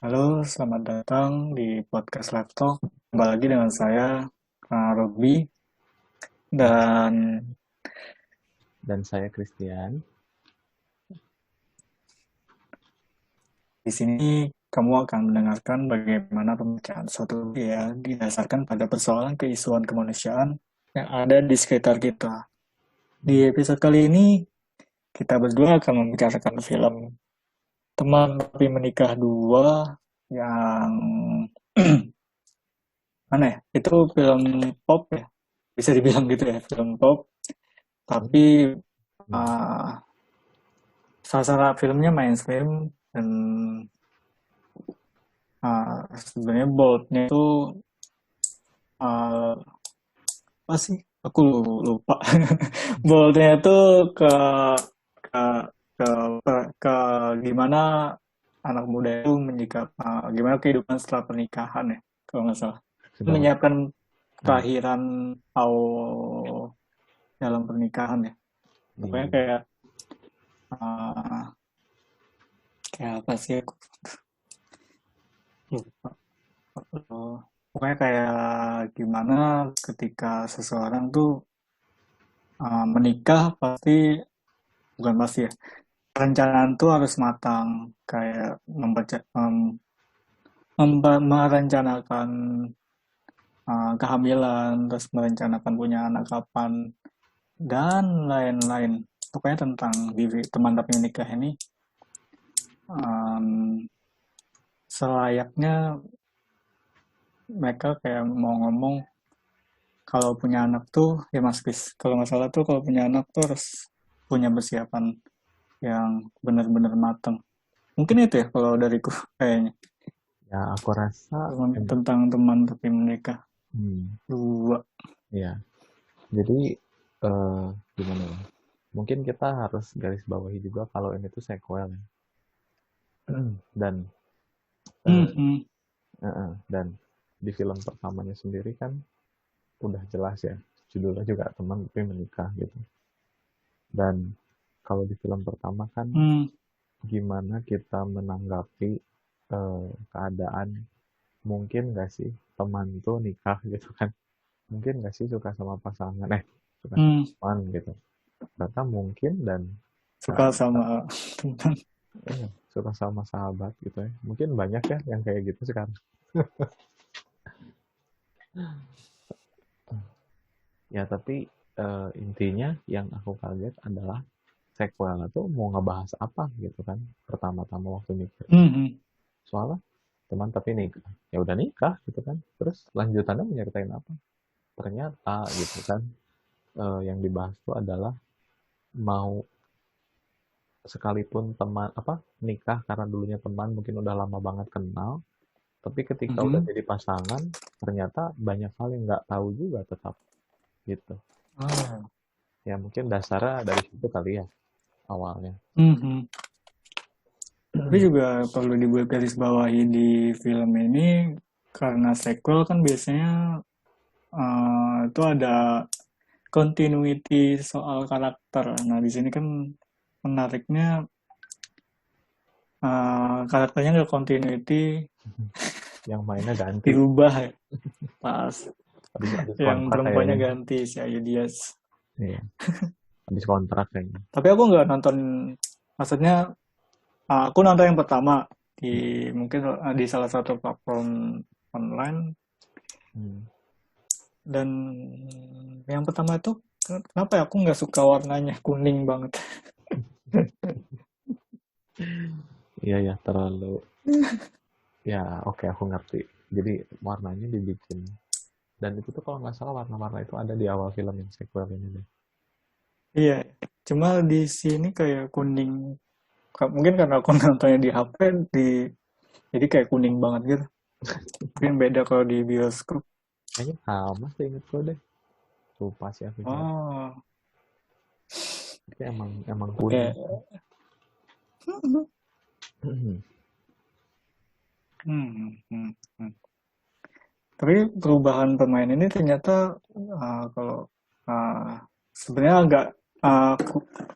Halo, selamat datang di podcast Laptop. Kembali lagi dengan saya, Robi. Dan, Dan dan saya Christian. di sini kamu akan mendengarkan bagaimana pembicaraan suatu ya didasarkan pada persoalan keisuan kemanusiaan yang ada di sekitar kita. Di episode kali ini, kita berdua akan membicarakan film Teman Tapi Menikah Dua yang mana ya? Itu film pop ya, bisa dibilang gitu ya, film pop. Tapi Ya, uh, salah filmnya mainstream dan sebenarnya boldnya itu uh, apa sih? Aku lupa. Boldnya itu ke ke ke ke gimana anak muda itu menyikap gimana kehidupan setelah pernikahan ya kalau nggak salah. sudah. Menyiapkan Hmm, kelahiran atau dalam pernikahan ya. Pokoknya iya. uh, kayak apa sih aku lupa. Pokoknya kayak gimana ketika seseorang tuh menikah pasti, bukan pasti ya, perencanaan tuh harus matang. Kayak merencanakan kehamilan, terus merencanakan punya anak kapan, dan lain-lain. Pokoknya tentang diri teman tapi menikah ini um, selayaknya mereka kayak mau ngomong kalau punya anak tuh ya Mas Kris, kalau nggak salah tuh kalau punya anak tuh harus punya persiapan yang benar-benar matang. Mungkin itu ya kalau dariku kayaknya. Ya, aku rasa Tentang teman tapi menikah hmm, dua. ya. Jadi eh, gimana ya? Mungkin kita harus garis bawahi juga kalau ini tuh sequel ya. Dan eh, Mhm. dan di film pertamanya sendiri kan udah jelas ya. Judulnya juga teman tapi menikah gitu. Dan kalau di film pertama kan Hmm. gimana kita menanggapi keadaan mungkin gak sih teman tuh nikah gitu kan, mungkin gak sih suka sama pasangan suka sama Hmm. teman gitu, ternyata mungkin. Dan Suka sama teman. suka sama sahabat gitu ya, mungkin banyak ya yang kayak gitu sekarang. Ya tapi intinya yang aku kaget adalah sequel itu mau ngebahas apa gitu kan, pertama-tama waktu mikir Mhm. soalnya teman tapi nikah, ya udah nikah gitu kan, terus lanjutannya menyertain apa, ternyata gitu kan, yang dibahas itu adalah mau sekalipun teman apa nikah karena dulunya teman mungkin udah lama banget kenal, tapi ketika udah Mhm. jadi pasangan ternyata banyak hal yang nggak tahu juga tetap gitu. Ah. Ya mungkin dasarnya dari situ kali ya awalnya. Mhm. Tapi juga perlu dibuat garis bawahi di film ini karena sequel kan biasanya itu ada continuity soal karakter. Nah, di sini kan menariknya karakternya nggak continuity, Yang mainnya ganti, dirubah ya pas habis yang kontrak perempuannya kayaknya. ganti si Ayu Diaz. Iya, habis kontrak kayaknya. Tapi aku nggak nonton, maksudnya aku nonton yang pertama di mungkin di salah satu platform online, Hmm. dan yang pertama itu kenapa ya aku nggak suka warnanya kuning banget. Iya ya, terlalu, ya oke aku ngerti. Jadi warnanya dibikin, dan itu tuh kalau nggak salah warna-warna itu ada di awal film yang sequel ini deh. Iya, cuma di sini kayak kuning. Mungkin karena aku nontonnya di HP, di jadi kayak kuning banget gitu. Mungkin beda kalau di bioskop. Kayaknya sama sih ingetku deh. Lupa sih aku juga. Oh, Tapi emang kuning. oke. Hmm, hmm, hmm. Tapi perubahan pemain ini ternyata kalau sebenarnya agak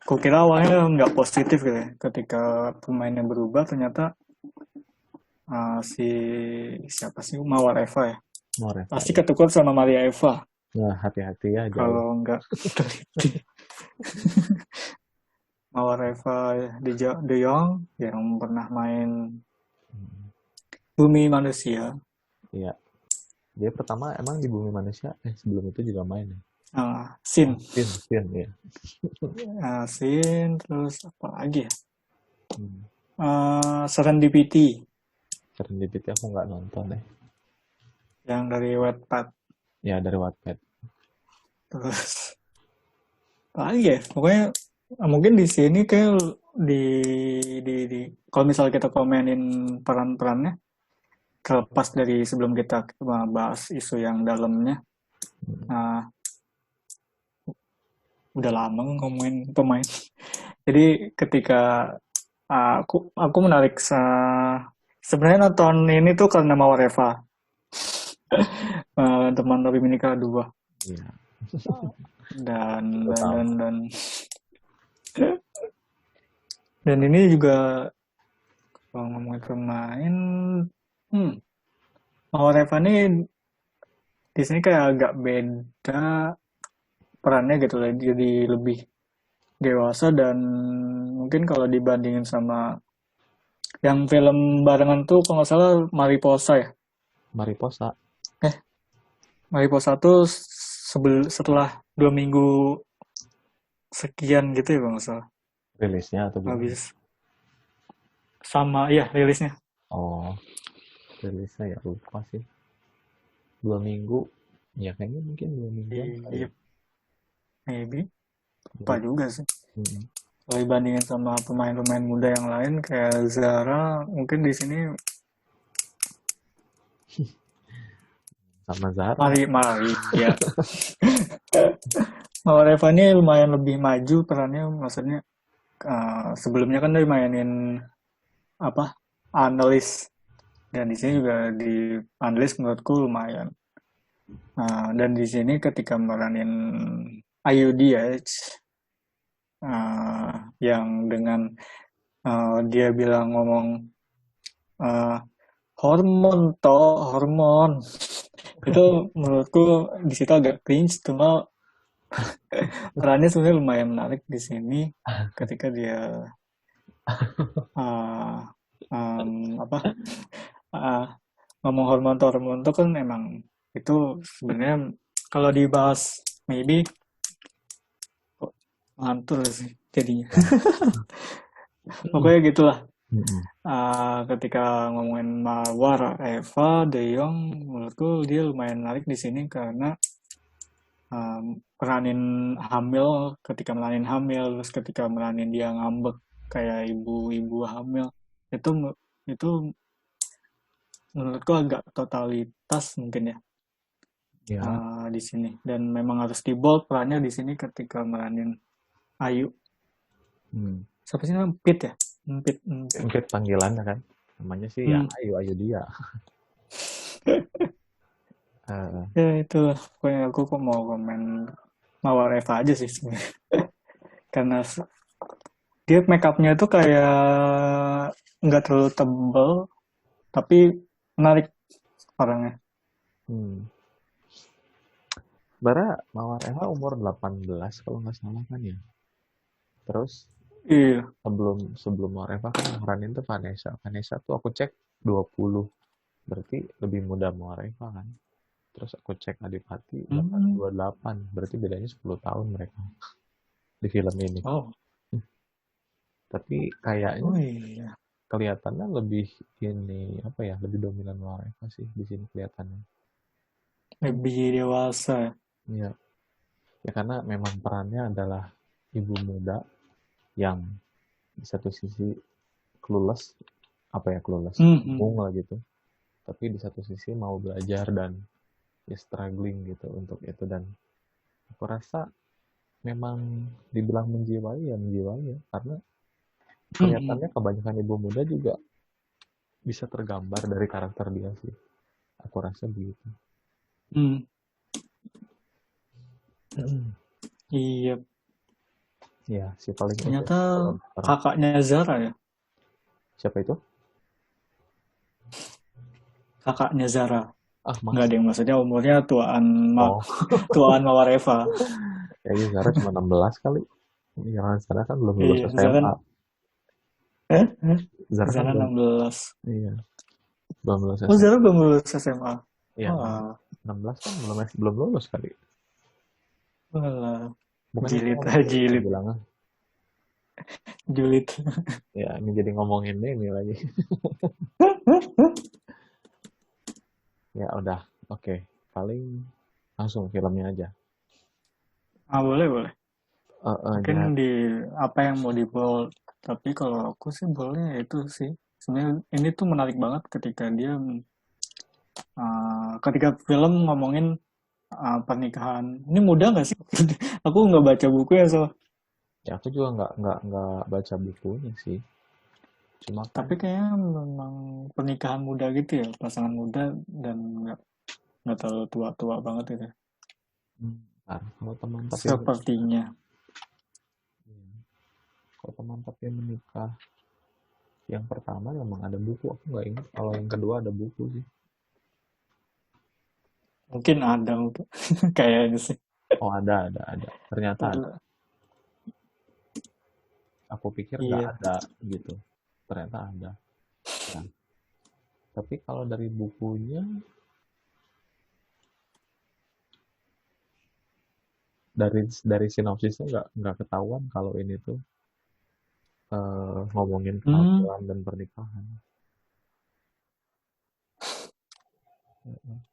kukira awalnya nggak positif gitu ya. Ketika pemainnya berubah ternyata si siapa sih Mawar Eva ya? Mau Reva Pasti ya. ketukar sama Maria Eva Nah, hati-hati ya jauh. kalau nggak teliti. Mawar Eva De Jong yang pernah main Hmm, Bumi Manusia. iya. Dia pertama emang di Bumi Manusia, sebelum itu juga main ya. Sin, Sin ya. Sin, terus apa lagi ya? Hmm. Serendipity Serendipity aku nggak nonton deh. yang dari Wattpad. Ya dari Wattpad. Terus apa lagi ya? Pokoknya mungkin di sini kayak di kalau misalnya kita komenin peran-perannya, terlepas dari sebelum kita bahas isu yang dalamnya, Hmm. nah, udah lama ngomongin pemain. Jadi ketika aku menarik sebenarnya nonton ini tuh karena Mawar Eva, teman Robby Minika 2 Iya, dan aku dan tahu. dan dan dan ini juga kalau ngomongin pemain, Mawar Eva ini di sini kayak agak beda perannya gitu lah, jadi lebih dewasa dan mungkin kalau dibandingin sama yang film barengan tuh kalau nggak salah Mariposa ya. Mariposa Eh, Mariposa tuh setelah 2 minggu sekian gitu ya kalau nggak salah. rilisnya atau gimana? Habis sama iya rilisnya. Oh, rilisnya ya lupa sih. 2 minggu, ya kayaknya mungkin 2 mingguan kali Iya, ya. maybe. Lupa Jadi, juga sih. mm, Kalau dibandingin sama pemain-pemain muda yang lain kayak Zara, mungkin di sini sama Zara. Mari ya. Kalau Reva ini lumayan lebih maju perannya, maksudnya sebelumnya kan dia mainin apa analis dan di sini juga di analis menurutku lumayan. Dan di sini ketika meranin IUDH yang dengan dia bilang ngomong uh, hormon hormon itu menurutku di situ agak cringe, cuma perannya sebenarnya lumayan menarik di sini ketika dia uh, apa uh, ngomong hormon itu kan emang itu sebenarnya kalau dibahas maybe kok ngantul sih jadinya. Pokoknya gitulah. Mm-mm. Ketika ngomongin Mawar, Eva, De Jong, menurutku dia lumayan menarik di sini karena peranin hamil, ketika meranin hamil, terus ketika meranin dia ngambek kayak ibu-ibu hamil, itu itu menurutku agak totalitas mungkin ya Ya, di sini. Dan memang harus di bold perannya di sini ketika meranin Ayu. hmm. Siapa sih namanya? Pit ya? Pit. Mungkin panggilannya kan. Namanya sih ya ayo dia. Eh, Ya itu pokoknya aku kok mau komen Mawar Eva aja sih sebenarnya. Karena dia make upnya tuh kayak nggak terlalu tebel tapi menarik orangnya. hmm. Bara Mawar Eva umur 18 kalau nggak salah kan ya. Terus Iya. sebelum sebelum Mawar Eva kan yang ngeranin tuh Vanessa. Vanessa tuh aku cek 20. Berarti lebih muda Mawar Eva kan. Terus aku cek Adipati Hmm. 28. Berarti bedanya 10 tahun mereka di film ini. Oh. Tapi kayaknya Oh iya. kelihatannya lebih ini apa ya, lebih dominan Mawar Eva sih di sini kelihatannya. Lebih dewasa ya. Iya. Ya karena memang perannya adalah ibu muda yang di satu sisi clueless, apa ya clueless, Hmm. bingung lah gitu. Tapi di satu sisi mau belajar dan ya struggling gitu untuk itu dan aku rasa memang dibilang menjiwai ya karena Hmm. kelihatannya kebanyakan ibu muda juga bisa tergambar dari karakter dia sih. Aku rasa begitu. Hmm. Iya. Ya, si paling itu Ternyata Ronaldo. kakaknya Zara ya. Siapa itu? kakaknya Zara. Ah, Nggak masa? ada yang maksudnya umurnya Oh, tuaan Mawar Eva. kayaknya Zara cuma 16 kali. Iya, Zara kan belum lulus Iya, Zara, SMA. eh? Eh? Zara kan Zara belum, 16. iya, belum lulus Oh, Zara SMA. belum lulus SMA. Iya, Wah, 16 kan belum lulus kali. walah. Bukan itu Jilid, ngomong gitu kan jilid, bilangnya. julid. Ya, ini jadi ngomongin ini lagi. Ya udah, oke. Paling langsung filmnya aja. Ah, boleh, boleh. Mungkin Jahat. di apa yang mau di bold. Tapi kalau aku sih boleh itu sih. Sebenarnya ini tuh menarik banget ketika dia ketika film ngomongin pernikahan. Ini mudah nggak sih? Aku nggak baca buku ya so. Ya aku juga nggak baca bukunya sih. Cuma kan, Tapi kayaknya memang pernikahan muda gitu ya, pasangan muda dan nggak terlalu tua-tua banget itu. bentar, kalau teman tapi Sepertinya. kalau teman tapi menikah yang pertama memang ada buku. Aku nggak ingat kalau yang kedua ada buku sih. Mungkin ada mungkin. Kayaknya sih. Oh ada. Ternyata ada. Aku pikir nggak Iya. ada gitu. Ternyata ada. Ya. Tapi kalau dari bukunya, dari sinopsisnya nggak ketahuan kalau ini tuh ngomongin Hmm, kehamilan dan pernikahan.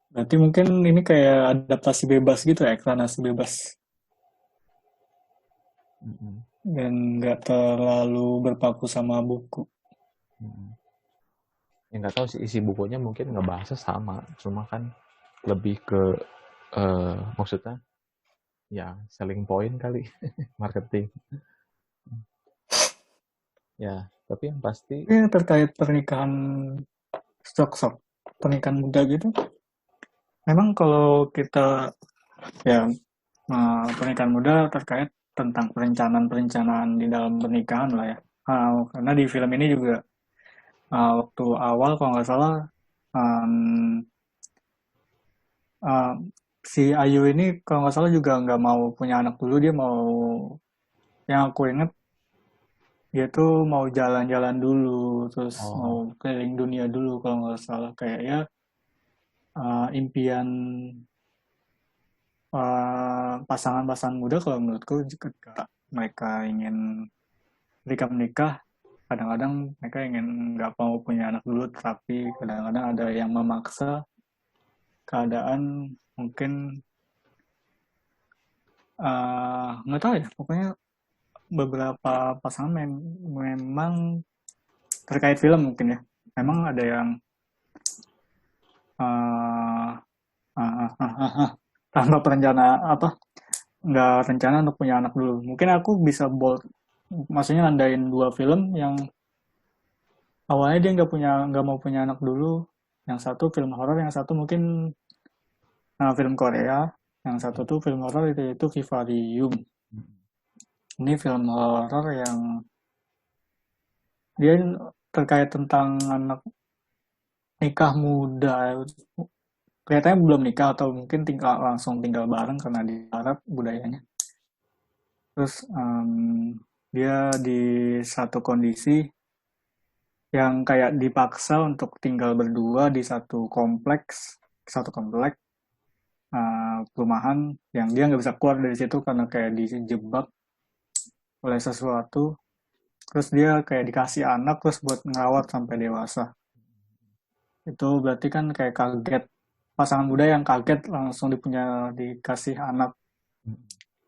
berarti mungkin ini kayak adaptasi bebas gitu ya, ekranasi bebas. Mm-mm. Dan nggak terlalu berpaku sama buku. Mm-mm. Ya nggak tahu sih isi bukunya mungkin ngebahasnya sama, cuma kan lebih ke maksudnya ya selling point kali, marketing. Ya, tapi yang pasti, Ini terkait pernikahan sok-sok, pernikahan muda gitu. Memang kalau kita ya pernikahan muda terkait tentang perencanaan-perencanaan di dalam pernikahan lah ya. Karena di film ini juga waktu awal kalau nggak salah um, uh, si Ayu ini kalau nggak salah juga nggak mau punya anak dulu, dia mau, yang aku ingat, dia tuh mau jalan-jalan dulu, terus mau oh, keliling dunia dulu kalau nggak salah, kayak ya impian pasangan-pasangan muda kalau menurutku ketika mereka ingin ketika menikah, kadang-kadang mereka ingin nggak mau punya anak dulu, tapi kadang-kadang ada yang memaksa keadaan, mungkin nggak tahu ya, pokoknya beberapa pasangan memang terkait film mungkin ya, memang ada yang uh, tanpa perencana apa, nggak rencana untuk punya anak dulu. Mungkin aku bisa bold, maksudnya nandain dua film yang awalnya dia nggak mau punya anak dulu. Yang satu film horor, yang satu mungkin film Korea. Yang satu tuh film horor itu Vivarium. Ini film horor yang dia terkait tentang anak nikah muda. Kelihatannya belum nikah atau mungkin langsung tinggal bareng karena di Arab budayanya. Terus dia di satu kondisi yang kayak dipaksa untuk tinggal berdua di satu komplek perumahan, yang dia nggak bisa keluar dari situ karena kayak dijebak oleh sesuatu. Terus dia kayak dikasih anak terus buat ngerawat sampai dewasa. Itu berarti kan kayak kaget, pasangan muda yang kaget langsung dikasih anak.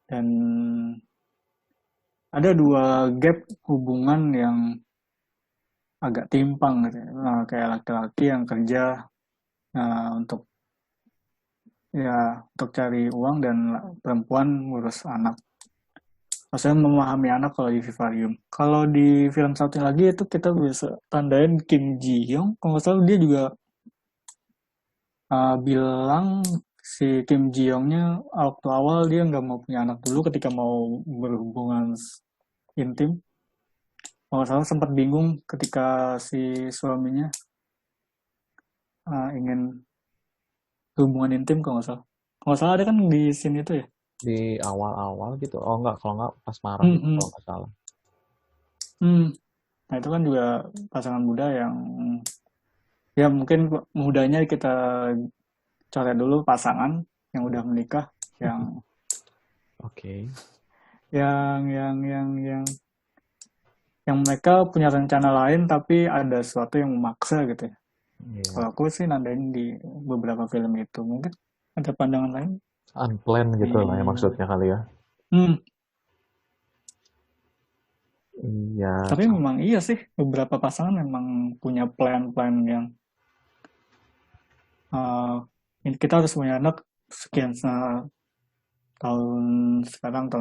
Dan ada dua gap hubungan yang agak timpang gitu ya. Kayak laki-laki yang kerja untuk untuk cari uang, dan perempuan ngurus anak. Maksudnya memahami anak kalau di Vivarium. Kalau di film satu lagi itu kita bisa tandain Kim Ji Hyung. Kalau nggak salah dia juga bilang, si Kim Ji Hyungnya waktu awal dia nggak mau punya anak dulu ketika mau berhubungan intim. Kalau nggak salah sempat bingung ketika si suaminya ingin hubungan intim kalau nggak salah ada kan di sini itu ya. Di awal-awal gitu. Oh enggak, kalau enggak pas marah Hmm, gitu hmm, kalau nggak salah. hmm. Nah itu kan juga pasangan muda yang ya mungkin mudanya kita coret dulu pasangan yang udah menikah, yang Oke. yang yang mereka punya rencana lain tapi ada sesuatu yang memaksa gitu ya. Iya. Kalau aku sih nandain di beberapa film itu mungkin ada pandangan lain Unplanned gitu lah ya di maksudnya kali ya. hmm. Iya. Tapi memang iya sih beberapa pasangan memang punya plan-plan yang uh, kita harus punya anak sekian tahun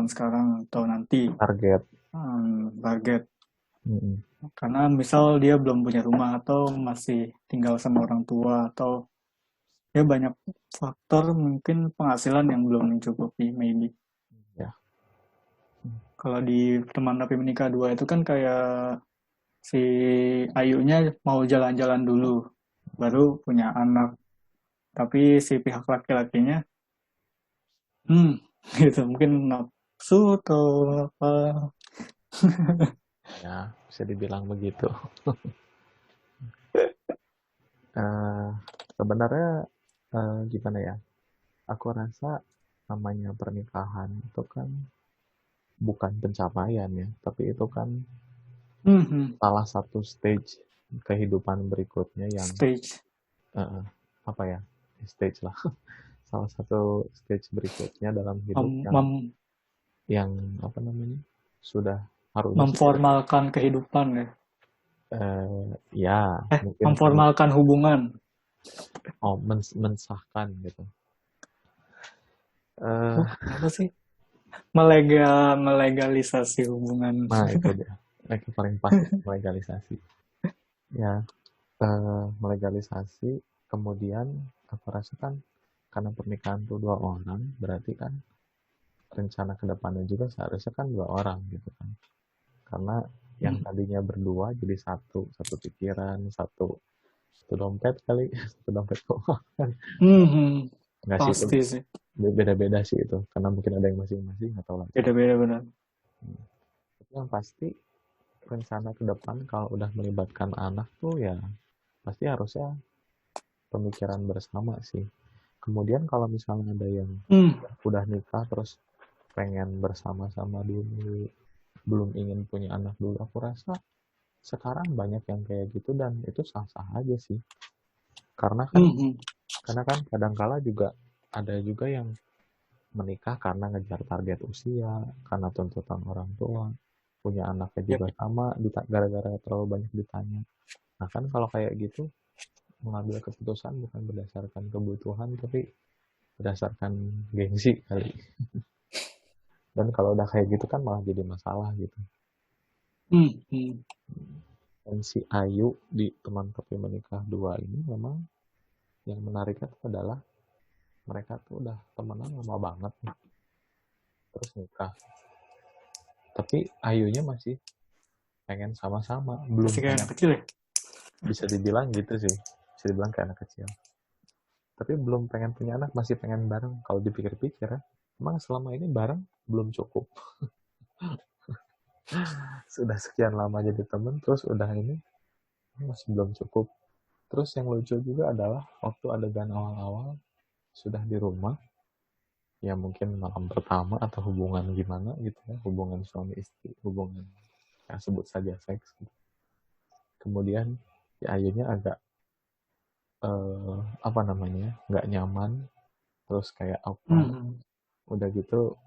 sekarang atau nanti Target. target. Mm-mm. Karena misal dia belum punya rumah atau masih tinggal sama orang tua atau ya banyak faktor mungkin penghasilan yang belum mencukupi maybe. Ya. Kalau di teman tapi menikah dua itu kan kayak si Ayunya mau jalan-jalan dulu baru punya anak. Tapi si pihak laki-lakinya gitu mungkin nafsu atau apa. Ya, bisa dibilang begitu. Eh, sebenarnya gimana ya? Aku rasa namanya pernikahan itu kan bukan pencapaian ya, tapi itu kan Hmm, salah satu stage kehidupan berikutnya yang stage. eh, apa ya? Stage lah. Salah satu stage berikutnya dalam hidup Mem- yang mem- apa namanya? Sudah harusnya sih sudah memformalkan kehidupan ya. ya mungkin Memformalkan hubungan. mensahkan gitu. Apa sih? Melegalisasi hubungan. Nah itu dia. Itu paling pas legalisasi. Ya, melegalisasi. Kemudian aku rasa kan karena pernikahan itu dua orang, berarti kan rencana kedepannya juga seharusnya kan dua orang gitu kan. Karena yang Hmm, tadinya berdua jadi satu pikiran, satu dompet kali, satu dompet keuangan. hmm, Enggak sih itu pasti sih. beda-beda sih itu, karena mungkin ada yang masing-masing atau lagi. Beda-beda benar. Tapi yang pasti rencana ke depan kalau udah melibatkan anak tuh ya pasti harusnya pemikiran bersama sih. Kemudian kalau misalnya ada yang Hmm, udah nikah terus pengen bersama-sama dulu, belum ingin punya anak dulu, aku rasa sekarang banyak yang kayak gitu dan itu sah-sah aja sih. Karena kan hmm, hmm. kadangkala juga ada juga yang menikah karena ngejar target usia, karena tuntutan orang tua, punya anaknya Yep. juga sama, gara-gara terlalu banyak ditanya. Nah kan kalau kayak gitu, mengambil keputusan bukan berdasarkan kebutuhan, tapi berdasarkan gengsi kali. Dan kalau udah kayak gitu kan malah jadi masalah gitu. Hmm, hmm. Dan si Ayu di teman tapi menikah dua ini memang yang menariknya itu adalah mereka tuh udah temenan lama banget nih. Terus nikah. Tapi Ayunya masih pengen sama-sama. Belum Masih kayak pengen. anak kecil ya. Bisa dibilang gitu sih. Bisa dibilang kayak anak kecil. Tapi belum pengen punya anak, masih pengen bareng. Kalau dipikir-pikir ya, emang selama ini bareng belum cukup. Sudah sekian lama jadi temen, terus udah ini masih belum cukup. Terus yang lucu juga adalah waktu adegan awal-awal sudah di rumah, ya mungkin malam pertama atau hubungan gimana gitu ya, hubungan suami istri, hubungan ya sebut saja seks. Gitu. Kemudian ya akhirnya agak apa namanya nggak nyaman, terus kayak apa, Hmm, udah gitu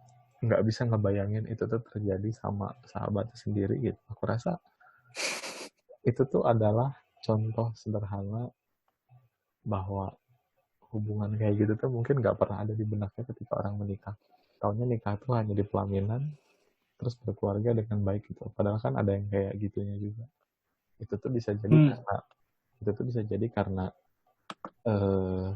nggak bisa ngebayangin itu tuh terjadi sama sahabatnya sendiri gitu. Aku rasa itu tuh adalah contoh sederhana bahwa hubungan kayak gitu tuh mungkin nggak pernah ada di benaknya ketika orang menikah. Taunya nikah tuh hanya di pelaminan, terus berkeluarga dengan baik gitu. Padahal kan ada yang kayak gitunya juga. Itu tuh bisa jadi hmm, karena itu tuh bisa jadi eh,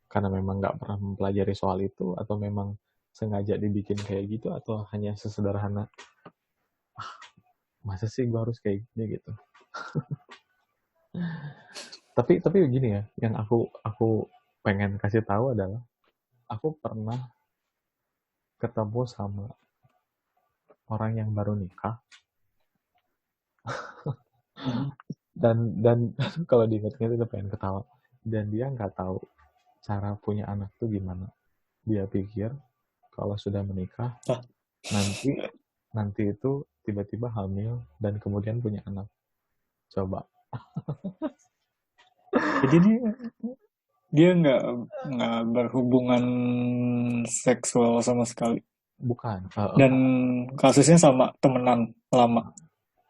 karena memang nggak pernah mempelajari soal itu atau memang sengaja dibikin kayak gitu atau hanya sesederhana masa sih gue harus kayak gini gitu. Tapi begini ya, yang aku pengen kasih tahu adalah aku pernah ketemu sama orang yang baru nikah Hmm. dan kalau diingat-ingat itu pengen ketawa, dan dia nggak tahu cara punya anak tuh gimana. Dia pikir kalau sudah menikah Nah, nanti nanti itu tiba-tiba hamil dan kemudian punya anak. Coba. jadi dia nggak berhubungan seksual sama sekali. Bukan. Dan kasusnya sama temenan lama.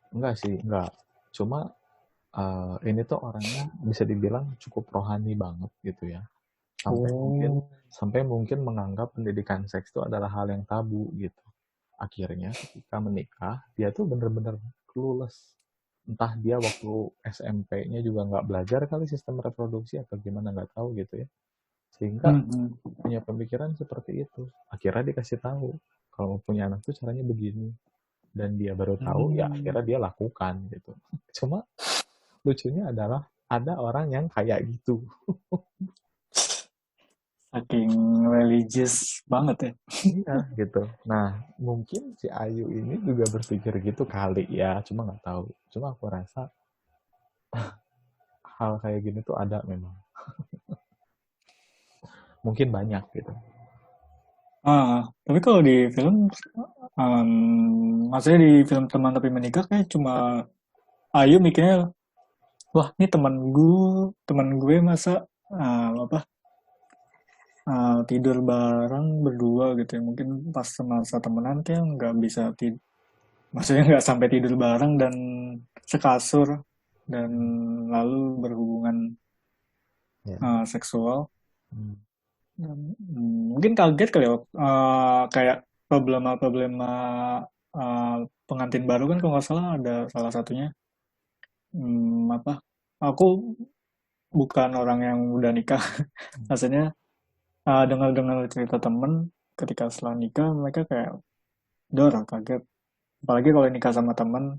Enggak sih, enggak. Cuma ini tuh orangnya bisa dibilang cukup rohani banget gitu ya. Sampai mungkin Oh. sampai mungkin menganggap pendidikan seks itu adalah hal yang tabu gitu. Akhirnya ketika menikah, dia tuh bener-bener clueless. Entah dia waktu SMP-nya juga nggak belajar kali sistem reproduksi atau gimana, nggak tahu gitu ya. Sehingga Hmm. punya pemikiran seperti itu. Akhirnya dikasih tahu kalau mau punya anak tuh caranya begini. Dan dia baru tahu, ya Hmm. akhirnya dia lakukan gitu. Cuma lucunya adalah ada orang yang kayak gitu. Saking religius banget ya. Iya gitu. Nah mungkin si Ayu ini juga berpikir gitu kali ya, cuma nggak tahu. Cuma aku rasa hal kayak gini tuh ada memang. Mungkin banyak gitu. Tapi kalau di film, maksudnya di film Teman Tapi Menikah kayak cuma Ayu mikirnya, wah ini teman gue masa apa tidur bareng berdua gitu ya. Mungkin pas masa temenan kayak nggak bisa tidur, maksudnya nggak sampai tidur bareng dan sekasur dan lalu berhubungan Ya. seksual. Hmm. Mungkin kaget kali ya, kayak problema-problema uh, pengantin baru kan kalau nggak salah ada salah satunya, apa? Aku bukan orang yang udah nikah, maksudnya dengar-dengar cerita temen ketika setelah nikah mereka kayak dor kaget, apalagi kalau nikah sama temen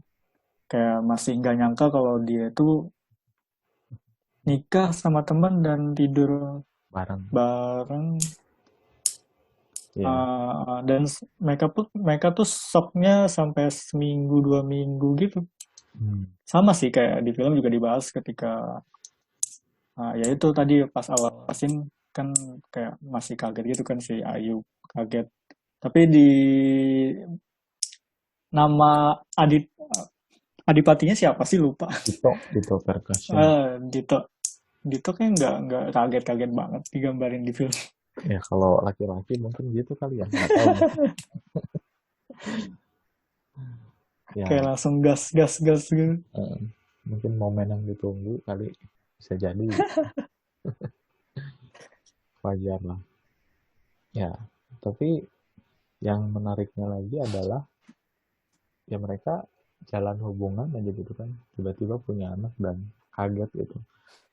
kayak masih nggak nyangka kalau dia itu nikah sama temen dan tidur Bareng. bareng. Iya. Dan mereka tuh shocknya sampai seminggu 2 minggu gitu. Hmm. Sama sih kayak di film juga dibahas ketika ya itu tadi pas awal scene kan kayak masih kaget gitu kan si Ayu kaget. Tapi di nama adipatinya siapa sih lupa. Dito percussion. Dito Dito kayak nggak kaget-kaget banget digambarin di film. Ya kalau laki-laki mungkin gitu kali ya, nggak tahu. Kayak Ya langsung gas gas gas gitu. eh, mungkin momen yang ditunggu kali, bisa jadi wajar lah. Ya, tapi yang menariknya lagi adalah ya mereka jalan hubungan aja gitu kan, tiba-tiba punya anak dan kaget gitu.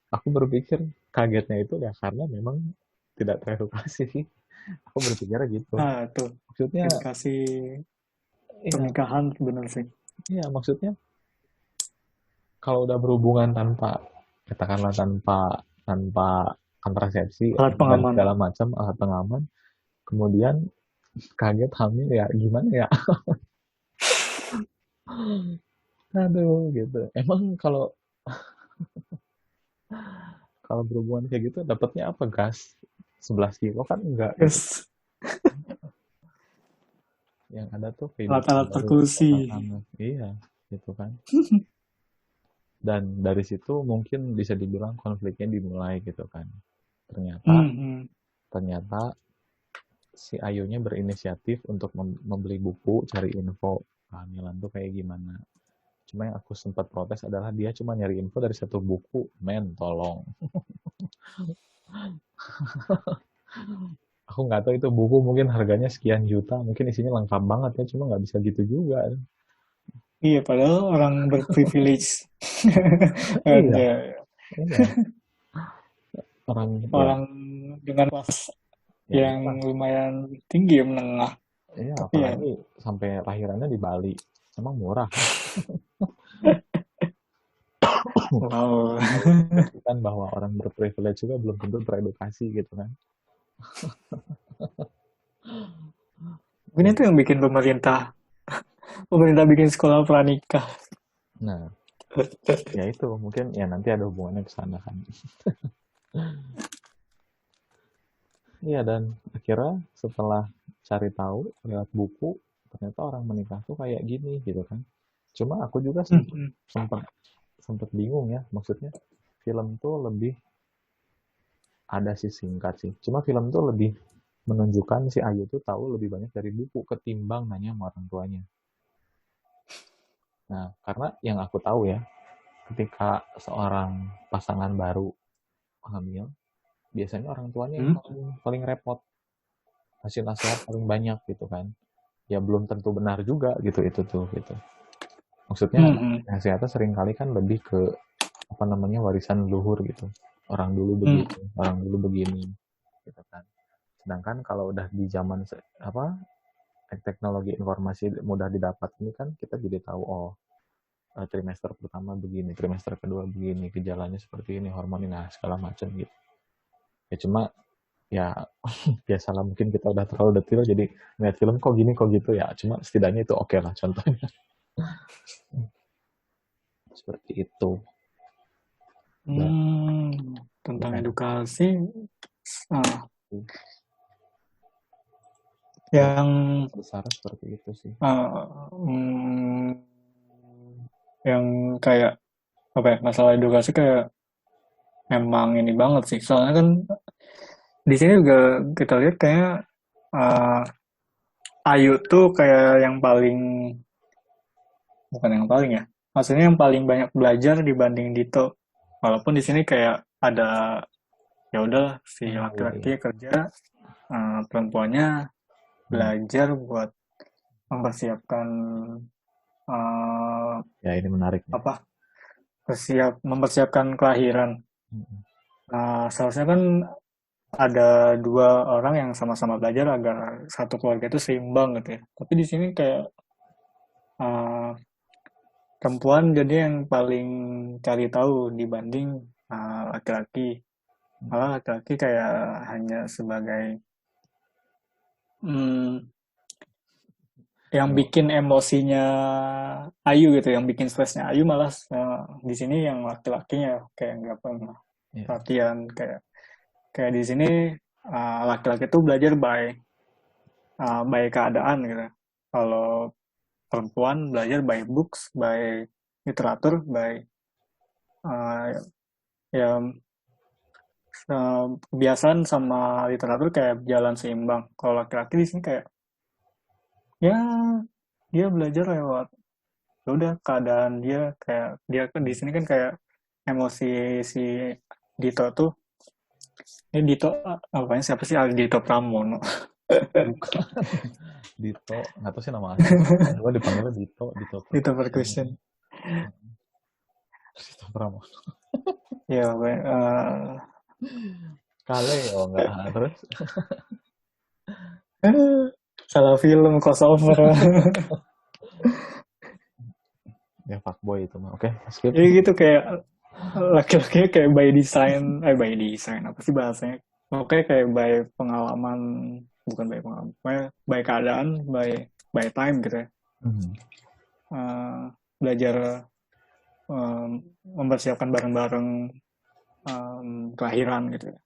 Aku berpikir kagetnya itu ya karena memang tidak teredukasi sih. Aku berpikirnya gitu. Tuh Maksudnya, edukasi iya, pernikahan bener sih. iya maksudnya kalau udah berhubungan tanpa, katakanlah tanpa tanpa kontrasepsi Alat dan pengaman. segala macam alat pengaman, kemudian kaget hamil ya gimana ya? Aduh gitu. Emang kalau kalau berhubungan kayak gitu dapatnya apa, gas 11 kilo kan enggak gitu. Yes. Yang ada tuh kehidupan Alat-alat baru perkusi. pasangan. Iya, gitu kan. Dan dari situ mungkin bisa dibilang konfliknya dimulai gitu kan. Ternyata Hmm. ternyata si Ayunya berinisiatif untuk membeli buku, cari info kehamilan tuh kayak gimana. Cuma yang aku sempat protes adalah dia cuma nyari info dari satu buku, men, tolong. Aku nggak tahu itu buku mungkin harganya sekian juta, mungkin isinya lengkap banget ya, cuma nggak bisa gitu juga. Iya, padahal orang berprivilege. Iya, Ada iya. Orang ya, orang dengan kelas ya yang iyalah. lumayan tinggi ya, menengah. Iya, Tapi ya, apalagi sampai lahirannya di Bali. Emang murah. Wow. Lalu membuktikan bahwa orang berprivilege juga belum tentu beredukasi gitu kan. Ini tuh yang bikin pemerintah bikin sekolah pranikah. Nah, ya itu mungkin ya nanti ada hubungannya ke sana kan. Iya, dan akhirnya setelah cari tahu lewat buku, ternyata orang menikah tuh kayak gini gitu kan. Cuma aku juga sempat sempat bingung ya, maksudnya film tuh lebih ada sih singkat sih. Cuma film tuh lebih menunjukkan si Ayu tuh tahu lebih banyak dari buku ketimbang nanya sama orang tuanya. Nah, karena yang aku tahu ya, ketika seorang pasangan baru hamil, biasanya orang tuanya yang paling repot, kasih nasihat paling banyak gitu kan. Ya belum tentu benar juga gitu itu tuh gitu. Maksudnya nasihatnya seringkali kan lebih ke apa namanya warisan leluhur gitu. Orang dulu begini, orang dulu begini gitu kan. Sedangkan kalau udah di zaman apa teknologi informasi mudah didapat ini kan kita jadi tahu oh trimester pertama begini, trimester kedua begini, gejalanya seperti ini, hormon ini, nah segala macam gitu. Ya cuma ya biasalah mungkin kita udah terlalu detail jadi ngeliat film kok gini kok gitu ya. Cuma setidaknya itu oke lah contohnya. Seperti itu. Tentang edukasi, yang besar seperti itu sih. Yang kayak apa ya, masalah edukasi kayak emang ini banget sih. Soalnya kan di sini juga kita lihat kayak Ayu tuh kayak yang paling, bukan yang paling ya, maksudnya yang paling banyak belajar dibanding Dito. Walaupun di sini kayak ada, ya udah si laki-laki kerja, perempuannya belajar buat mempersiapkan ya ini menarik apa, mempersiapkan kelahiran. Seharusnya kan ada dua orang yang sama-sama belajar agar satu keluarga itu seimbang gitu ya. Tapi di sini kayak perempuan jadi yang paling cari tahu dibanding laki-laki. Malah laki-laki kayak hanya sebagai yang bikin emosinya Ayu gitu, yang bikin stresnya Ayu malah di sini yang laki-lakinya kayak nggak pernah perhatian, kayak di sini laki-laki tuh belajar by keadaan gitu. Kalau perempuan belajar by books, by literatur, by ya kebiasaan sama literatur kayak jalan seimbang. Kalau laki-laki di sini kayak ya dia belajar lewat ya udah keadaan dia, kayak dia di sini kan kayak emosi si Dito tuh, ini Dito apanya siapa sih, Dito Pramono. Bukan. Dito, nggak tahu sih nama asli. Gue dipanggilnya Dito Dito Percussion. Dito Pramono. Ya, Kale oh enggak terus. Salah film, crossover. Ya fuckboy itu mah. Oke, skip. Jadi gitu kayak laki-laki kayak by design apa sih bahasanya? Oke, kayak by pengalaman, bukan by pengalaman, by keadaan, by time gitu ya. Belajar mempersiapkan bareng-bareng kelahiran gitu ya.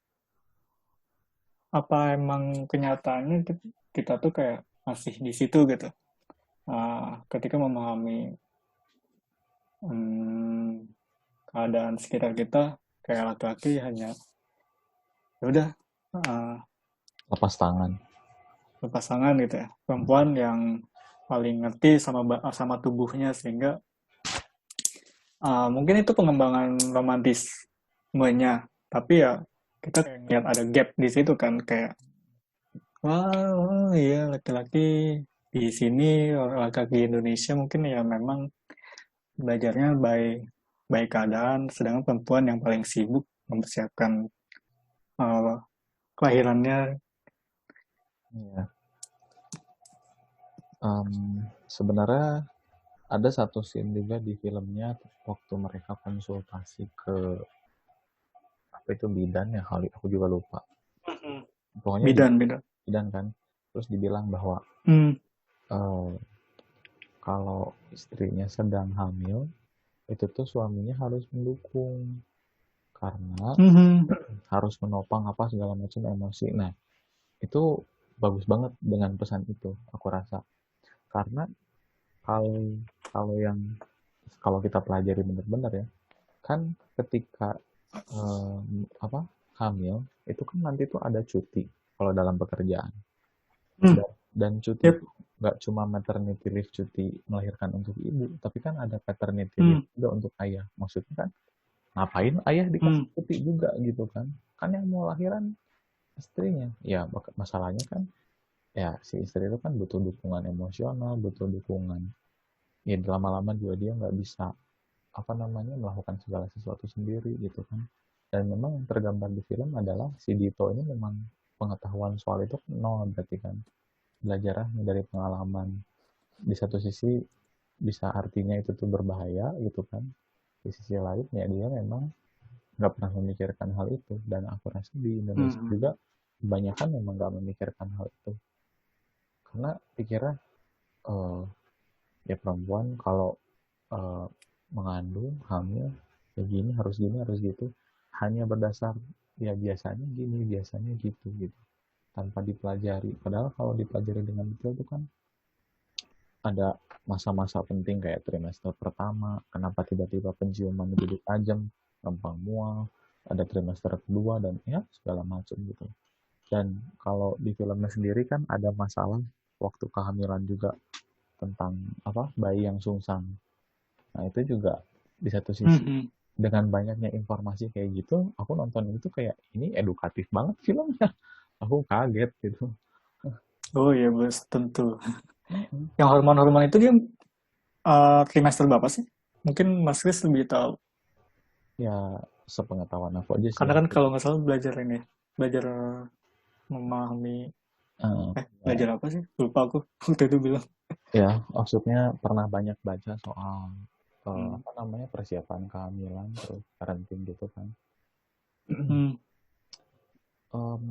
Apa emang kenyataannya kita tuh kayak masih di situ gitu. Ketika memahami keadaan sekitar kita, kayak laki-laki hanya ya udah lepas tangan gitu ya. Perempuan yang paling ngerti sama tubuhnya, sehingga mungkin itu pengembangan romantismenya, tapi ya kita kayak ngeliat ada gap di situ kan, kayak wah iya laki-laki di sini, laki-laki Indonesia mungkin ya memang belajarnya by keadaan, sedangkan perempuan yang paling sibuk mempersiapkan kelahirannya. Iya. Sebenarnya ada satu scene juga di filmnya waktu mereka konsultasi ke apa itu bidan ya kali, aku juga lupa. Mm-mm. Pokoknya di Bidan. bidan kan, terus dibilang bahwa Hmm. eh, kalau istrinya sedang hamil itu tuh suaminya harus mendukung karena Mhm. harus menopang apa segala macam emosi. Nah, itu bagus banget dengan pesan itu, aku rasa. Karena kalau kalau yang kalau kita pelajari benar-benar ya, kan ketika apa hamil itu kan nanti tuh ada cuti kalau dalam pekerjaan. Hmm. Dan cuti Yep. itu nggak cuma maternity leave cuti melahirkan untuk ibu, tapi kan ada paternity Hmm. leave juga untuk ayah. Maksudnya kan ngapain ayah dikasih Hmm. cuti juga gitu kan? Kan yang mau lahiran istrinya. Ya masalahnya kan ya si istri itu kan butuh dukungan emosional, butuh dukungan. Ya lama-lama juga dia nggak bisa apa namanya melakukan segala sesuatu sendiri gitu kan. Dan memang yang tergambar di film adalah si Dito ini memang pengetahuan soal itu nol berarti kan, belajarnya dari pengalaman. Di satu sisi bisa artinya itu tuh berbahaya gitu kan, di sisi lain ya dia memang nggak pernah memikirkan hal itu. Dan aku rasa di Indonesia Hmm. juga kebanyakan memang nggak memikirkan hal itu karena pikirnya eh, ya perempuan kalau eh, mengandung hamil ya gini harus gitu, hanya berdasar ya biasanya gitu gitu tanpa dipelajari. Padahal kalau dipelajari dengan detail itu kan ada masa-masa penting kayak trimester pertama, kenapa tiba-tiba penciuman jadi tajam, gampang mual, ada trimester kedua dan ya segala macam gitu. Dan kalau di filmnya sendiri kan ada masalah waktu kehamilan juga tentang apa bayi yang sungsang. Nah itu juga di satu sisi Hmm. dengan banyaknya informasi kayak gitu, aku nonton itu kayak ini edukatif banget filmnya. Aku kaget gitu. Oh iya bos, tentu. Mm-mm. Yang hormon-hormon itu dia trimester berapa sih? Mungkin Mas Kris lebih tahu. Ya sepengetahuan aku aja sih Karena kan aku. kalau nggak salah belajar ini, belajar memahami, Ya, belajar apa sih? Lupa aku waktu itu bilang. ya, maksudnya pernah banyak baca soal Hmm. apa namanya persiapan kehamilan terus parenting gitu kan. Hmm. Em,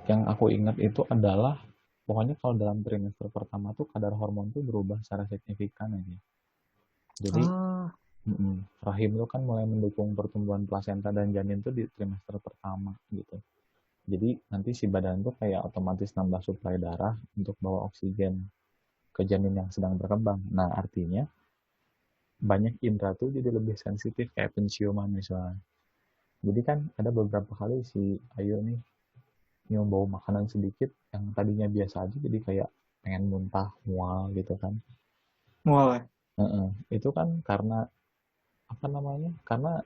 yang aku ingat itu adalah pokoknya kalau dalam trimester pertama tuh kadar hormon tuh berubah secara signifikan aja. Jadi Ah. rahim itu kan mulai mendukung pertumbuhan plasenta dan janin tuh di trimester pertama gitu. Jadi nanti si badan tuh kayak otomatis nambah suplai darah untuk bawa oksigen ke janin yang sedang berkembang. Nah artinya banyak indera tuh jadi lebih sensitif kayak penciuman misalnya. Jadi kan ada beberapa kali si Ayu nih nyium bau makanan sedikit yang tadinya biasa aja jadi kayak pengen muntah, mual gitu kan. Mulai. Itu kan karena apa namanya? Karena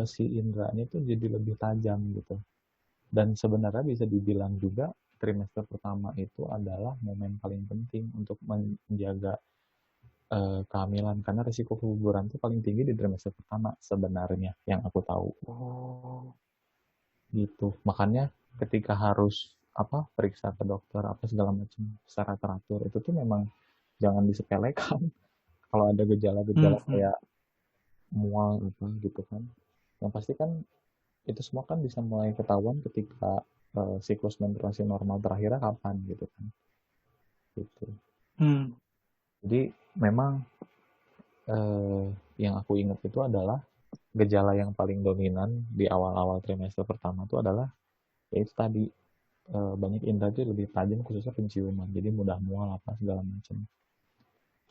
si inderanya tuh jadi lebih tajam gitu. Dan sebenarnya bisa dibilang juga trimester pertama itu adalah momen paling penting untuk menjaga kehamilan karena risiko keguguran itu paling tinggi di trimester pertama sebenarnya yang aku tahu Oh. gitu. Makanya ketika harus apa periksa ke dokter apa segala macam secara teratur itu tuh memang jangan disepelekan. Kalau ada Hmm. gejala-gejala Hmm. kayak mual apa gitu kan yang pasti kan itu semua kan bisa mulai ketahuan ketika siklus menstruasi normal terakhirnya kapan gitu kan gitu. Hmm. Jadi memang yang aku ingat itu adalah gejala yang paling dominan di awal-awal trimester pertama itu adalah yaitu tadi banyak indera itu lebih tajam khususnya penciuman jadi mudah mual apa segala macam.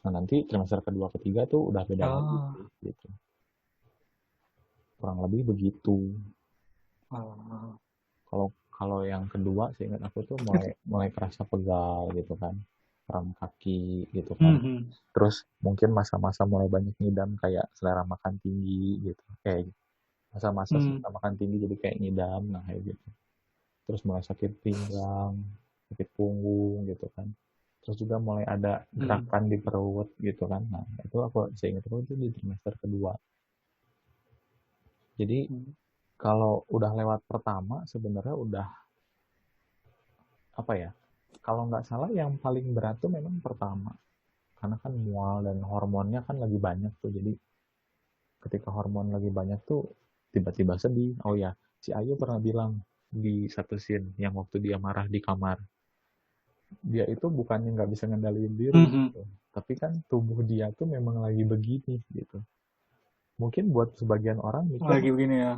Nah nanti trimester kedua ketiga tuh udah beda lagi Ah. gitu kurang lebih begitu. Ah. Kalau kalau yang kedua seingat aku tuh mulai mulai kerasa pegal gitu kan kram kaki gitu kan. Hmm. Hmm. Terus mungkin masa-masa mulai banyak ngidam kayak selera makan tinggi gitu kayak masa-masa Hmm. selera makan tinggi jadi kayak ngidam nah kayak gitu. Terus mulai sakit pinggang sakit punggung gitu kan. Terus juga mulai ada Hmm. gerakan di perut gitu kan. Nah itu aku seingat aku itu di trimester kedua. Jadi Hmm. kalau udah lewat pertama sebenarnya udah apa ya kalau nggak salah yang paling berat tuh memang pertama karena kan mual dan hormonnya kan lagi banyak tuh, jadi ketika hormon lagi banyak tuh tiba-tiba sedih. Oh ya, si Ayu pernah bilang di satu scene yang waktu dia marah di kamar, dia itu bukannya nggak bisa ngendaliin diri Mhm. gitu, tapi kan tubuh dia tuh memang lagi begini gitu. Mungkin buat sebagian orang mikir, Lagi begini ya.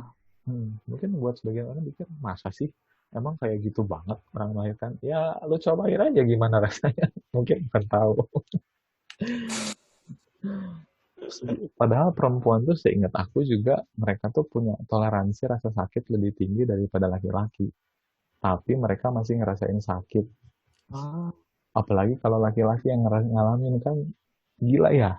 mungkin buat sebagian orang mikir, masa sih emang kayak gitu banget orang melahirkan? Ya lu cobain aja gimana rasanya. Mungkin bukan tahu. Padahal perempuan tuh seingat aku juga mereka tuh punya toleransi rasa sakit lebih tinggi daripada laki-laki. Tapi mereka masih ngerasain sakit. Ah. Apalagi kalau laki-laki yang ngalamin kan gila ya.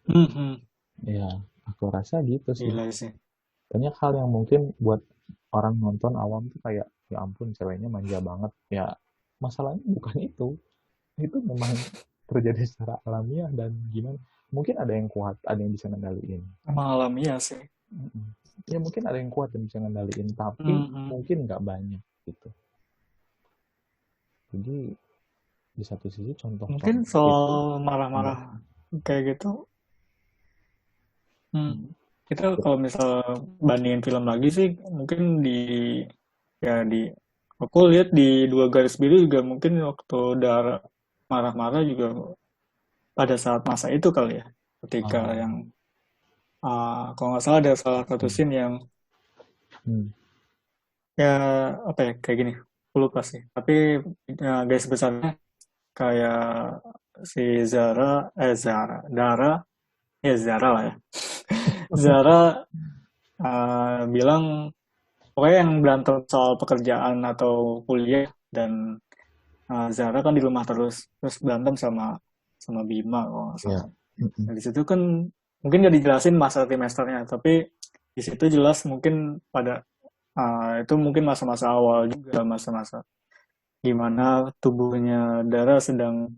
Mhm. Ya, aku rasa gitu sih. Gila sih. Banyak hal yang mungkin buat orang nonton awam tuh kayak, ya ampun ceweknya manja banget. Ya, masalahnya bukan itu. Itu memang terjadi secara alamiah dan gimana. Mungkin ada yang kuat, ada yang bisa ngendaliin. Emang alamiah sih. Ya mungkin ada yang kuat yang bisa ngendaliin, tapi Mhm. mungkin nggak banyak gitu. Jadi di satu sisi Mungkin contoh-contoh itu soal ada. marah-marah kayak gitu, Hmm. kita kalau misal bandingin film lagi sih, mungkin ya di, aku lihat di Dua Garis Biru juga mungkin waktu Dara marah-marah juga pada saat masa itu kali ya, ketika Ah, yang kalau nggak salah ada salah satu hmm, scene yang hmm, ya apa ya kayak gini, aku lupa sih, tapi ya, garis besarnya kayak si Dara, ya Zara lah ya, Zara bilang pokoknya yang berantem soal pekerjaan atau kuliah, dan Zara kan di rumah terus berantem sama sama Bima kalau nggak ya, salah. hmm, Nah, di situ kan mungkin nggak dijelasin masa trimesternya, tapi di situ jelas mungkin pada itu mungkin masa-masa awal juga, masa-masa gimana tubuhnya Dara sedang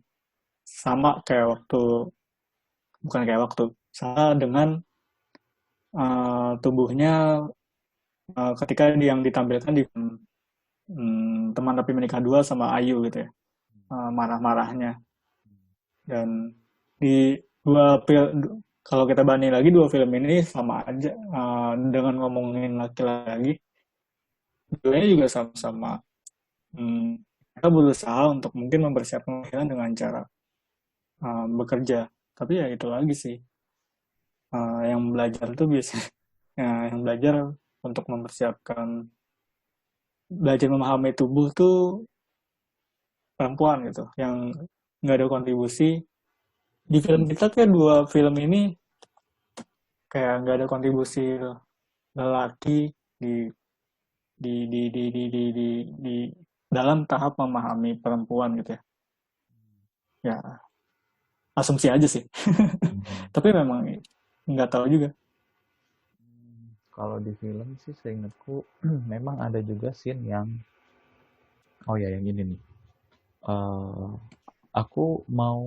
sama kayak waktu, bukan kayak waktu, sama dengan tubuhnya ketika yang ditampilkan di teman tapi menikah dua sama Ayu gitu ya, marah-marahnya. Dan di kalau kita banding lagi dua film ini sama aja, dengan ngomongin laki-laki, dua juga sama-sama, kita berusaha untuk mungkin mempersiapkan kelahiran dengan cara bekerja, tapi ya itu lagi sih, yang belajar itu biasa, ya, yang belajar untuk mempersiapkan, belajar memahami tubuh tuh perempuan gitu, yang nggak ada kontribusi di film kita. Kayak dua film ini kayak nggak ada kontribusi lelaki di di dalam tahap memahami perempuan gitu ya. Ya, asumsi aja sih. hmm. Tapi memang nggak tahu juga. Kalau di film sih seingatku memang ada juga scene yang, oh ya yang ini nih. Eh, aku mau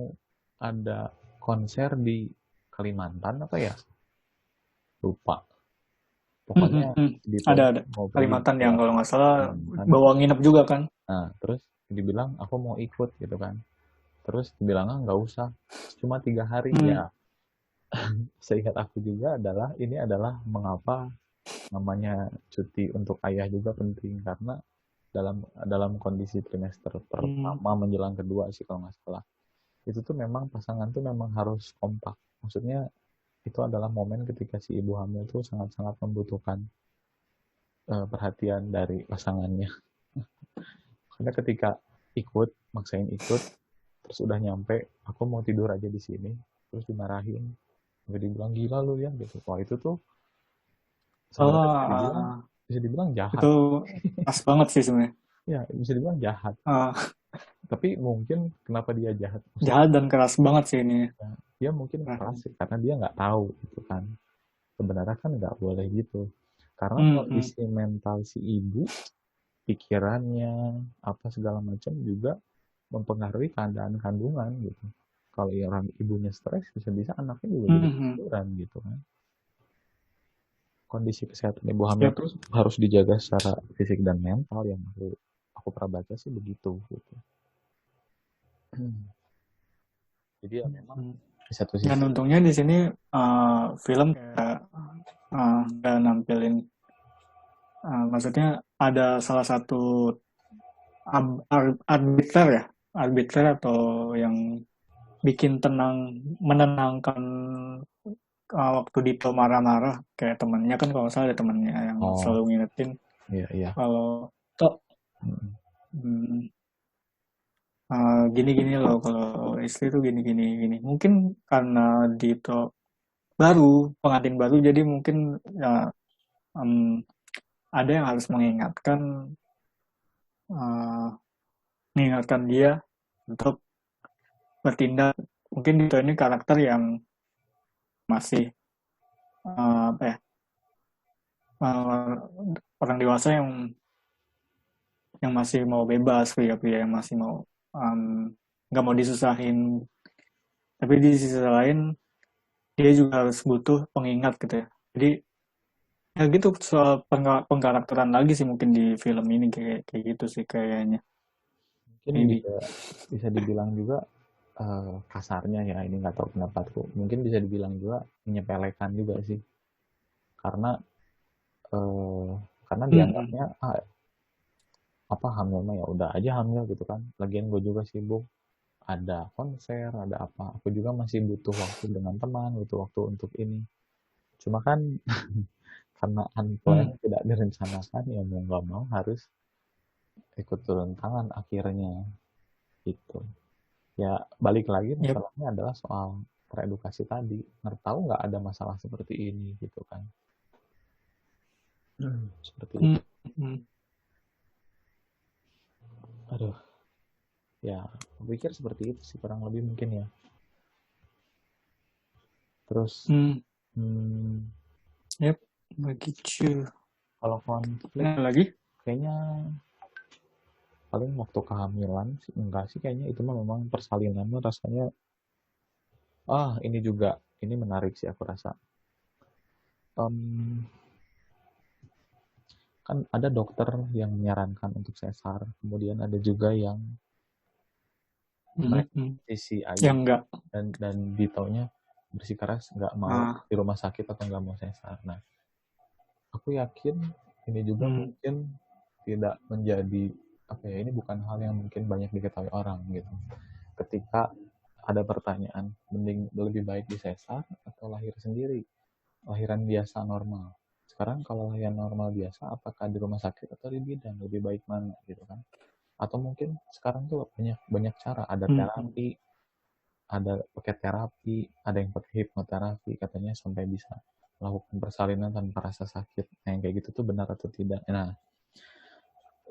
ada konser di Kalimantan apa ya? Lupa. Mhm, Pokoknya mhm. gitu Ada mau pergi Kalimantan ke yang kalau nggak salah Kalimantan. bawa nginep juga kan. Nah, terus dibilang aku mau ikut gitu kan. Terus dibilang ah, nggak usah, cuma 3 hari Hmm. ya. Seingat aku juga adalah ini adalah mengapa namanya cuti untuk ayah juga penting karena dalam dalam kondisi trimester Hmm. pertama menjelang kedua sih kalau nggak salah itu tuh memang pasangan tuh memang harus kompak. Maksudnya itu adalah momen ketika si ibu hamil tuh sangat-sangat membutuhkan perhatian dari pasangannya. Karena ketika ikut, maksain ikut, terus udah nyampe, aku mau tidur aja di sini, terus dimarahin, sampai dibilang gila lu ya gitu. Wah itu tuh Oh, sebenarnya bisa dibilang itu jahat. pas banget sih sebenarnya. Ya, bisa dibilang jahat. Ah, Tapi mungkin kenapa dia jahat? Maksudnya jahat dan keras banget sih ini. ya, dia mungkin keras sih, karena dia nggak tahu gitu kan. Sebenarnya kan nggak boleh gitu. Karena Hmm, hmm. kondisi mental si ibu, pikirannya, apa segala macam juga mempengaruhi keadaan kandungan gitu. Kalau orang ibunya stres, bisa-bisa anaknya juga Hmm, jadi hmm. keguguran gitu kan. Kondisi kesehatan ibu hamil Yep. terus harus dijaga secara fisik dan mental yang aku pernah baca sih begitu gitu. Jadi ya memang Hmm. di satu Dan sisi untungnya di sini film kayak nggak nampilin, maksudnya ada salah satu arbiter ya, arbiter atau yang bikin menenangkan waktu Dito marah-marah, kayak temannya kan, kalau nggak salah ada temannya yang oh selalu ngingetin iya iya. kalau toh Mm. hmm, gini-gini loh, kalau istri tuh gini-gini gini. Mungkin karena Dito pengantin baru, jadi mungkin ya, em, ada yang harus eh, mengingatkan dia untuk bertindak. Mungkin Dito ini karakter yang masih apa ya, eh, orang dewasa yang masih mau bebas, pria-pria yang masih mau nggak mau disusahin. Tapi di sisi lain dia juga harus butuh pengingat gitu ya. Jadi ya gitu, soal pengkarakteran lagi sih mungkin di film ini, kayak kayak gitu sih kayaknya. Mungkin Maybe. bisa bisa dibilang juga kasarnya ya, ini nggak tahu pendapatku. Mungkin bisa dibilang juga menyepelekan juga sih, karena eh, karena Hmm. dianggapnya apa hamil mah ya udah aja hamil gitu kan. Lagian gue juga sibuk, ada konser, ada apa. Aku juga masih butuh waktu dengan teman, butuh waktu untuk ini. Cuma kan karena Hmm. unplanned, tidak direncanakan, ya mau nggak mau harus ikut turun tangan akhirnya gitu. Ya balik lagi, Yep. masalahnya adalah soal teredukasi tadi. Nggak tahu nggak ada masalah seperti ini gitu kan. Seperti Hmm. itu. Hmm. Aduh, ya aku pikir seperti itu sih kurang lebih mungkin ya. Terus Hmm. hmm, Yep. Begitu. kalau konflik Nah, lagi? kayaknya paling waktu kehamilan sih enggak sih, kayaknya itu mah memang persalinannya rasanya ini juga ini menarik sih aku rasa. Em, kan ada dokter yang menyarankan untuk sesar, kemudian ada juga yang Hmm. mereka Hmm. sisi aja Yang enggak. dan ditaunya bersikeras nggak mau Ah. di rumah sakit atau nggak mau sesar. Nah, aku yakin ini juga Hmm. mungkin tidak menjadi apa ya, ini bukan hal yang mungkin banyak diketahui orang gitu. Ketika ada pertanyaan, mending lebih baik di sesar atau lahir sendiri, lahiran biasa normal. Sekarang kalau lahiran normal biasa, apakah di rumah sakit atau di bidan, lebih baik mana gitu kan? Atau mungkin sekarang tuh banyak banyak cara, ada Hmm. terapi, ada pakai terapi, ada yang pakai hipnoterapi, katanya sampai bisa melakukan persalinan tanpa rasa sakit. Nah, yang kayak gitu tuh benar atau tidak? Nah,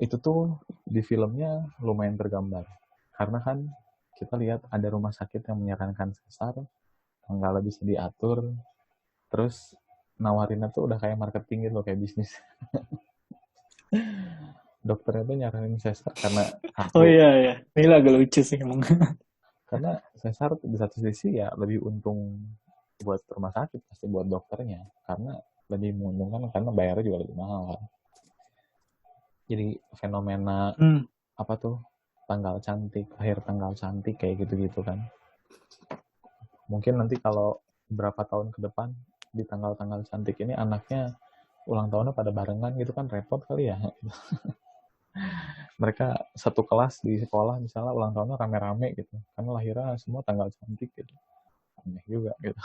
itu tuh di filmnya lumayan tergambar. Karena kan kita lihat ada rumah sakit yang menyarankan sesar, tanggalnya bisa diatur, terus nawarinnya tuh udah kayak marketing gitu, kayak bisnis. Dokternya tuh nyaranin sesar karena Oh satu, iya ya, ini agak lucu sih emang. karena sesar di satu sisi ya lebih untung buat rumah sakit, pasti buat dokternya, karena lebih menguntungkan karena bayarnya juga lebih mahal kan. Jadi fenomena Hmm. apa tuh, tanggal cantik, akhir tanggal cantik kayak gitu-gitu kan. Mungkin nanti kalau berapa tahun ke depan di tanggal-tanggal cantik ini anaknya ulang tahunnya pada barengan gitu kan, repot kali ya. Mereka satu kelas di sekolah misalnya ulang tahunnya rame-rame gitu, karena lahirnya semua tanggal cantik gitu. Aneh juga gitu.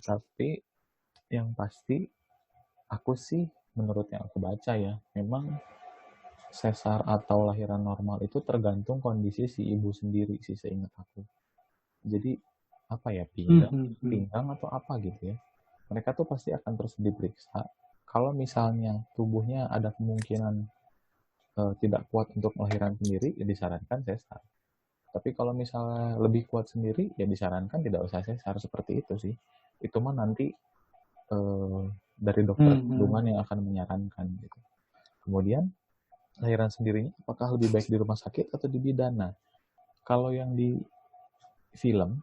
Tapi yang pasti aku sih, menurut yang aku baca ya, memang sesar atau lahiran normal itu tergantung kondisi si ibu sendiri sih, seingat aku. Jadi apa ya, Hmm. pinggang Hmm. Hmm. pinggang atau apa gitu ya, mereka tuh pasti akan terus diperiksa. Kalau misalnya tubuhnya ada kemungkinan tidak kuat untuk melahirkan sendiri, ya disarankan sesar. Tapi kalau misalnya lebih kuat sendiri, ya disarankan tidak usah sesar, seperti itu sih. Itu mah nanti dari dokter Hmm. Hmm. kandungan yang akan menyarankan gitu. Kemudian lahiran sendirinya apakah lebih baik di rumah sakit atau di bidan? Nah, kalau yang di film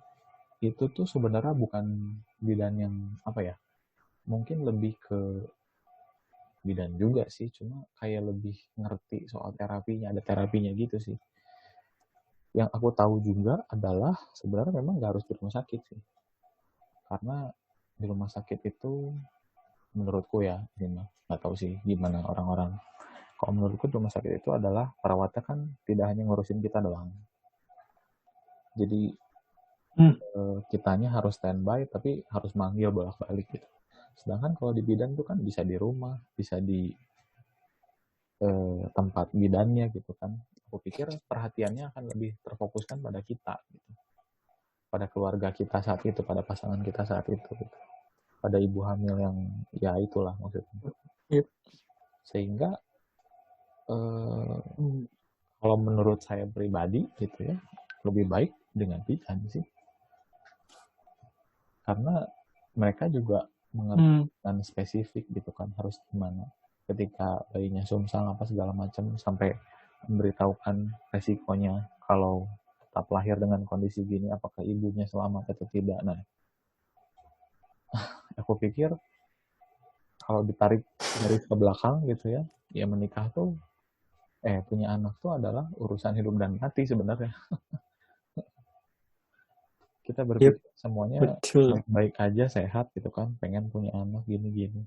itu tuh sebenarnya bukan bidan yang apa ya, mungkin lebih ke bidan juga sih, cuma kayak lebih ngerti soal terapinya, ada terapinya gitu sih. Yang aku tahu juga adalah sebenarnya memang nggak harus di rumah sakit sih. Karena di rumah sakit itu menurutku ya, ini nggak tahu sih gimana orang-orang. Kalau menurutku di rumah sakit itu adalah perawatnya kan tidak hanya ngurusin kita doang. Jadi kitanya harus standby tapi harus manggil bolak-balik gitu. Sedangkan kalau di bidan itu kan bisa di rumah, bisa di tempat bidannya gitu kan. Aku pikir perhatiannya akan lebih terfokuskan pada kita gitu. Pada keluarga kita saat itu, pada pasangan kita saat itu gitu. Pada ibu hamil yang ya itulah maksudnya. Yep. Sehingga kalau menurut saya pribadi gitu ya, lebih baik dengan bidan sih. Karena mereka juga mengerti spesifik gitu kan harus gimana. Ketika bayinya sumsang apa segala macam sampai memberitahukan resikonya kalau tetap lahir dengan kondisi gini apakah ibunya selamat atau tidak. Nah, aku pikir kalau ditarik dari ke belakang gitu ya, ya menikah tuh punya anak tuh adalah urusan hidup dan mati sebenarnya. Kita berpikir semuanya baik-baik aja, sehat gitu kan, pengen punya anak gini-gini.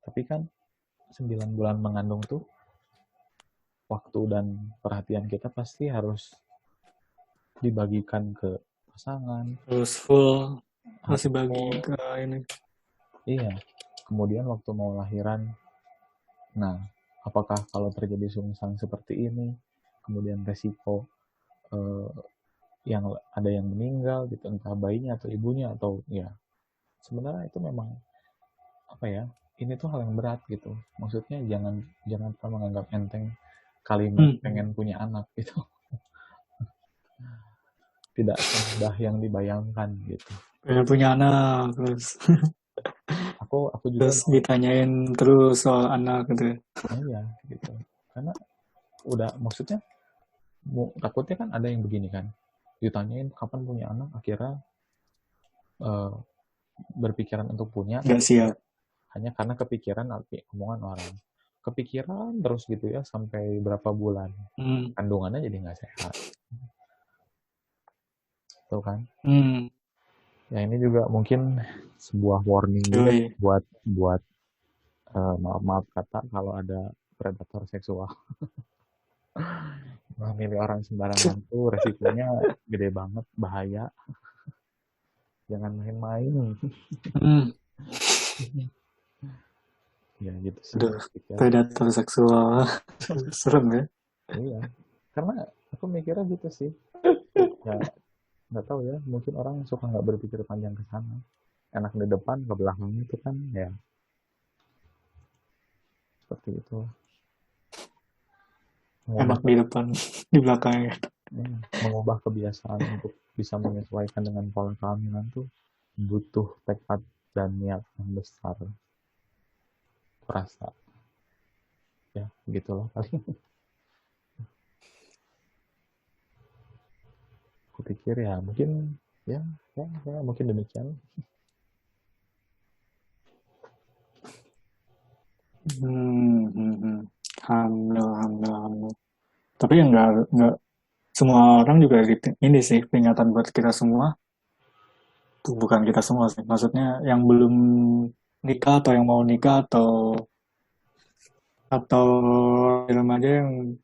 Tapi kan 9 bulan mengandung tuh waktu dan perhatian kita pasti harus dibagikan ke pasangan. Harus full, harus dibagi ke ini. Iya. Kemudian waktu mau lahiran, nah, apakah kalau terjadi sungsang seperti ini, kemudian resiko yang ada yang meninggal gitu, entah bayinya atau ibunya atau ya sebenarnya itu memang apa ya, ini tuh hal yang berat gitu. Maksudnya jangan kita menganggap enteng kalimat pengen punya anak gitu. Tidak semudah yang dibayangkan gitu. Pengen punya anak terus. Aku juga terus ditanyain terus soal anak gitu. Iya gitu. Karena udah maksudnya takutnya kan ada yang begini kan. Ditanyain kapan punya anak akhirnya berpikiran untuk punya. Nggak siap. Hanya karena kepikiran omongan orang. Kepikiran terus gitu ya sampai berapa bulan. Kandungannya jadi nggak sehat. Tuh kan. Ya ini juga mungkin sebuah warning juga buat maaf kata kalau ada predator seksual. Memilih orang sembarangan tuh resikonya gede banget, bahaya. Jangan main-main. Ya gitu sih. Aduh, predator seksual. Serem ya? Iya. Karena aku mikirnya gitu sih. Ya, nggak tahu ya. Mungkin orang suka nggak berpikir panjang ke sana. Enak di depan, ke belakang itu kan ya. Seperti itu. Enak di depan, di belakangnya. Mengubah kebiasaan untuk bisa menyesuaikan dengan pola kehamilan tuh butuh tekad dan niat yang besar. Rasa. Ya, begitulah kali. Aku pikir ya mungkin ya mungkin demikian. Hamil. Tapi ya nggak semua orang juga ini sih peringatan buat kita semua. Bukan kita semua sih. Maksudnya yang belum nikah atau yang mau nikah atau remaja yang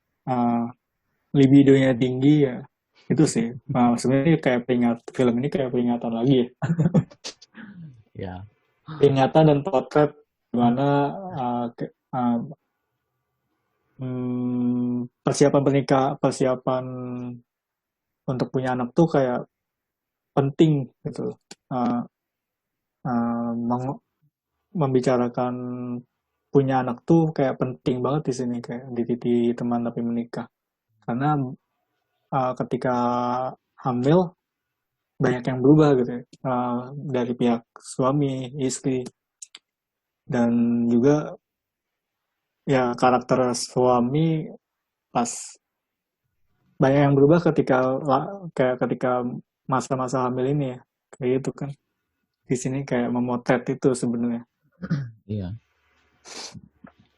libidonya tinggi ya itu sih. Sebenarnya kayak film ini kayak peringatan lagi ya. Ya. Peringatan dan potret gimana persiapan untuk punya anak tuh kayak penting gitu. Membicarakan punya anak tuh kayak penting banget di sini kayak di teman tapi menikah. Karena ketika hamil banyak yang berubah gitu ya. Dari pihak suami, istri, dan juga ya karakter suami pas banyak yang berubah ketika masa-masa hamil ini ya kayak gitu kan. Di sini kayak memotret itu sebenarnya. Iya.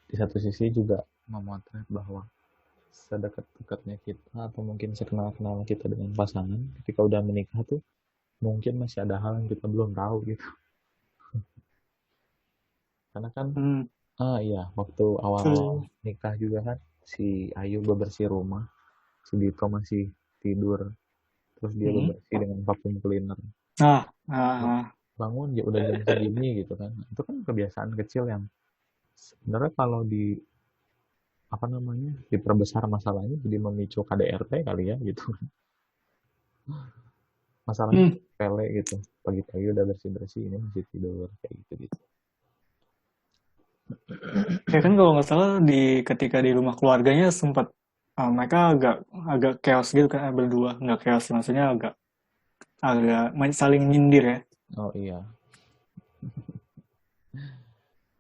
Di satu sisi juga memotret bahwa sedekat-dekatnya kita atau mungkin sekenal-kenal kita dengan pasangan, ketika udah menikah tuh mungkin masih ada hal yang kita belum tahu gitu. Karena kan Hmm, iya, waktu awal-awal betul. nikah juga kan si Ayu bebersih rumah, si Dito masih tidur, terus dia Hmm. bebersih dengan vacuum cleaner. Ah, ah, ah. Bangun ya udah jam segini gitu kan. Itu kan kebiasaan kecil yang sebenarnya kalau di apa namanya diperbesar masalahnya jadi memicu KDRT kali ya gitu. Masalahnya Hmm. sepele gitu. Pagi-pagi udah bersih-bersih ini masih tidur kayak gitu gitu. Ya kan kalau nggak salah ketika di rumah keluarganya sempat mereka agak agak chaos gitu kan berdua, nggak chaos sih, maksudnya agak agak saling nyindir ya. Oh iya,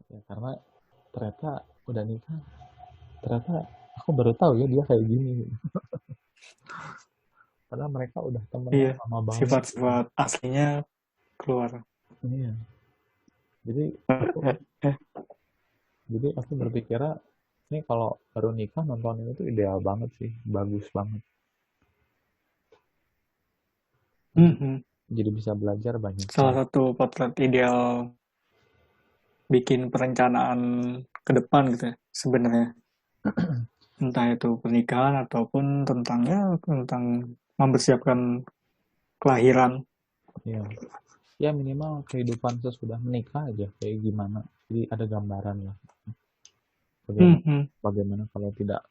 ya karena ternyata udah nikah, ternyata aku baru tahu ya dia kayak gini. Padahal mereka udah temenan Iya, lama banget gitu. sifat-sifat aslinya keluar. Iya. Jadi aku aku berpikirnya ini kalau baru nikah nonton ini tuh ideal banget sih, bagus banget. Jadi Mhm. jadi bisa belajar banyak Salah hal. satu potret ideal bikin perencanaan ke depan gitu ya sebenarnya, entah itu pernikahan ataupun tentang mempersiapkan kelahiran. Iya. Ya minimal kehidupan sesudah menikah aja kayak gimana. Jadi ada gambaran lah. Bagaimana Mhm. bagaimana kalau tidak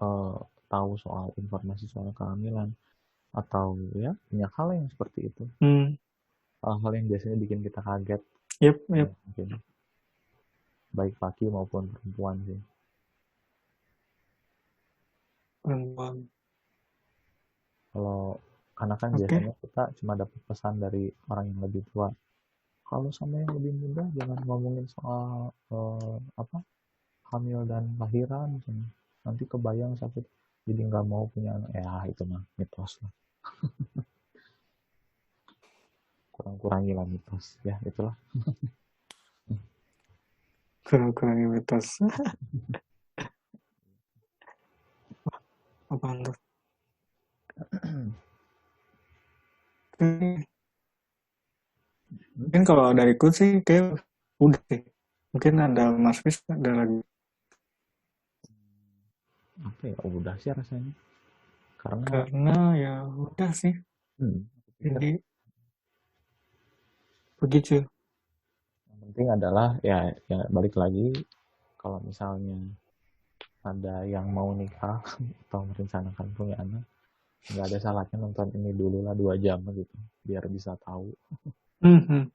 eh, tahu soal informasi soal kehamilan atau ya banyak hal yang seperti itu. Hmm. Hal-hal yang biasanya bikin kita kaget. Yep, Ya, yep. mungkin baik laki maupun perempuan sih. Perempuan. Kalau karena kan Oke. biasanya kita cuma dapat pesan dari orang yang lebih tua. Kalau sama yang lebih muda jangan ngomongin soal apa hamil dan lahiran misalnya. Nanti kebayang sakit jadi nggak mau punya anak ya itu mah mitos lah, kurang-kurangi lah mitos ya itulah. Kurang-kurangnya mitos. Apaan tuh? Mungkin kalau dariku sih kayak udah sih. Mungkin ada Mas Fis ada lagi. Apa ya udah sih rasanya karena Karena ya udah sih. aku pikir Jadi begitu. yang penting adalah ya balik lagi kalau misalnya ada yang mau nikah atau merencanakan punya anak nggak ada salahnya nonton ini dulu lah 2 jam gitu biar bisa tahu. Mhm.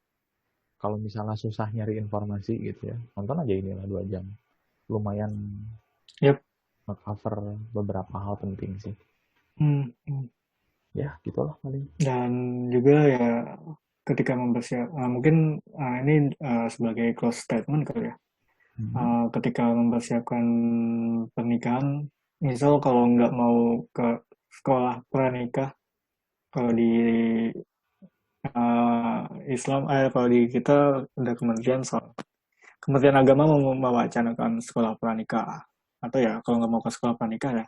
Kalau misalnya susah nyari informasi gitu ya nonton aja inilah 2 jam lumayan Yep. nge-cover beberapa hal penting sih Mhm. ya gitulah paling. Dan juga ya ketika mungkin ini sebagai close statement kali ya. Mhm. Ketika mempersiapkan pernikahan, misal kalau nggak mau ke sekolah pranikah, kalau di Islam, kalau di kita ada Kementerian Agama mau mewacanakan sekolah pranikah, atau ya kalau nggak mau ke sekolah pranikah ya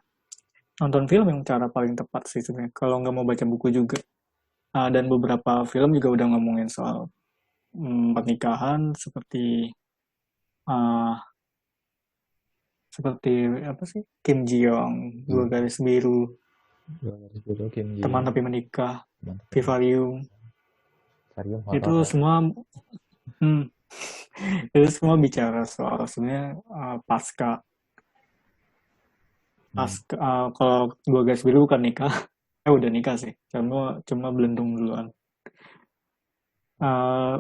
nonton film yang cara paling tepat sih sebenarnya. Kalau nggak mau baca buku juga. Dan beberapa film juga udah ngomongin soal pernikahan uh, seperti apa sih, Kim Ji Young, Dua Iya, Garis Biru, dua garis biru Kim Ji Teman Young, Tapi Menikah, mantap. Vivarium, Sarium itu horor ya. semua hmm, itu semua bicara soal sebenarnya Hmm. pasca kalau Dua Garis Biru bukan nikah, udah nikah sih, cuma cuma belum duluan.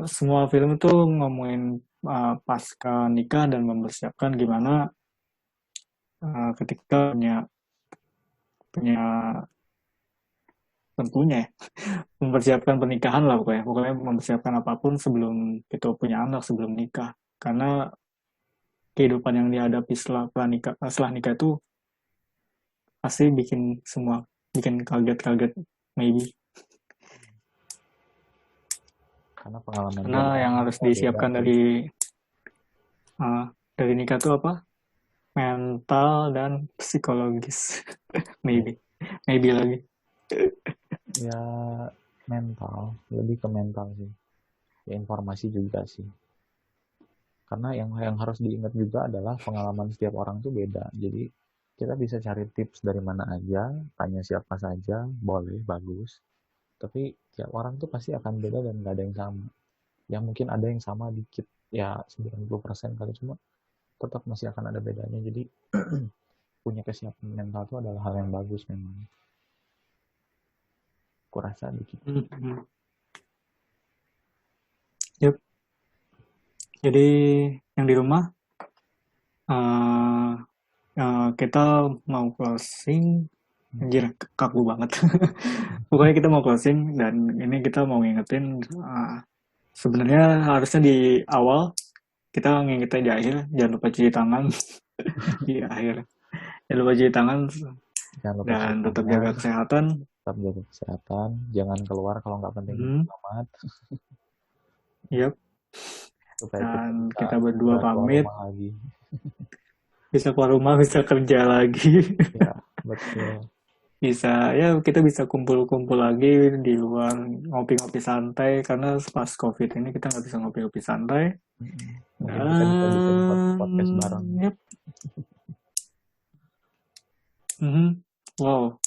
Semua film itu ngomongin pasca nikah dan mempersiapkan gimana ketika punya punya tentunya ya, mempersiapkan pernikahan lah pokoknya mempersiapkan apapun sebelum kita punya anak, sebelum nikah, karena kehidupan yang dihadapi setelah nikah itu pasti bikin kaget-kaget, maybe, Karena pengalaman karena dari yang orang harus tua beda disiapkan sih. uh, dari nikah itu apa, mental dan psikologis. Ya, Maybe lagi. ya mental, lebih ke mental sih. Ya, informasi juga sih. Karena yang harus diingat juga adalah pengalaman setiap orang tuh beda. Jadi kita bisa cari tips dari mana aja, tanya siapa saja, boleh, bagus. Tapi tiap orang tuh pasti akan beda dan nggak ada yang sama. Ya mungkin ada yang sama dikit, ya 90% kali, cuma tetap masih akan ada bedanya. Jadi punya kesiapan mental itu adalah hal yang bagus memang. Kurasa dikit. Yep. Jadi yang di rumah uh, kita mau closing. Anjir, kaku banget. Pokoknya kita mau closing dan ini kita mau ngingetin sebenarnya harusnya di awal kita ngingetin di akhir, jangan lupa cuci tangan di akhir. Jangan lupa cuci tangan Jangan lupa cuci dan tetap jaga tangan, kesehatan. tetap jaga kesehatan, jangan keluar kalau nggak penting banget. Yep. Supaya kita Dan bisa kita berdua segera keluar pamit. rumah lagi. Bisa keluar rumah, bisa kerja lagi. Ya, betul. Bisa, ya kita bisa kumpul-kumpul lagi di luar, ngopi-ngopi santai. Karena pas COVID ini kita nggak bisa ngopi-ngopi santai. Mungkin kita bisa bikin podcast Dan, bareng. yep. Wow,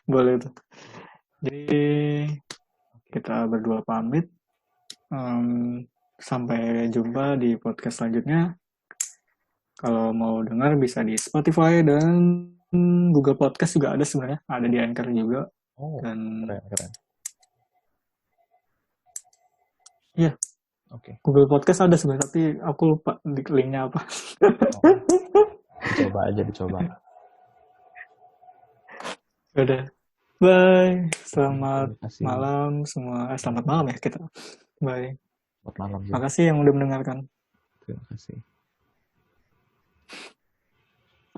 boleh tuh. Jadi kita berdua pamit. Sampai jumpa di podcast selanjutnya. Kalau mau dengar bisa di Spotify dan Google Podcast juga ada sebenarnya. Ada di Anchor juga. Oh, Dan keren. ya, Oke. Google Podcast ada sebenarnya, tapi aku lupa linknya apa. Oh, dicoba. Udah. Bye. Selamat Terima kasih. malam semua. Selamat malam ya kita. Bye. Selamat malam juga. Makasih yang udah mendengarkan. Terima kasih.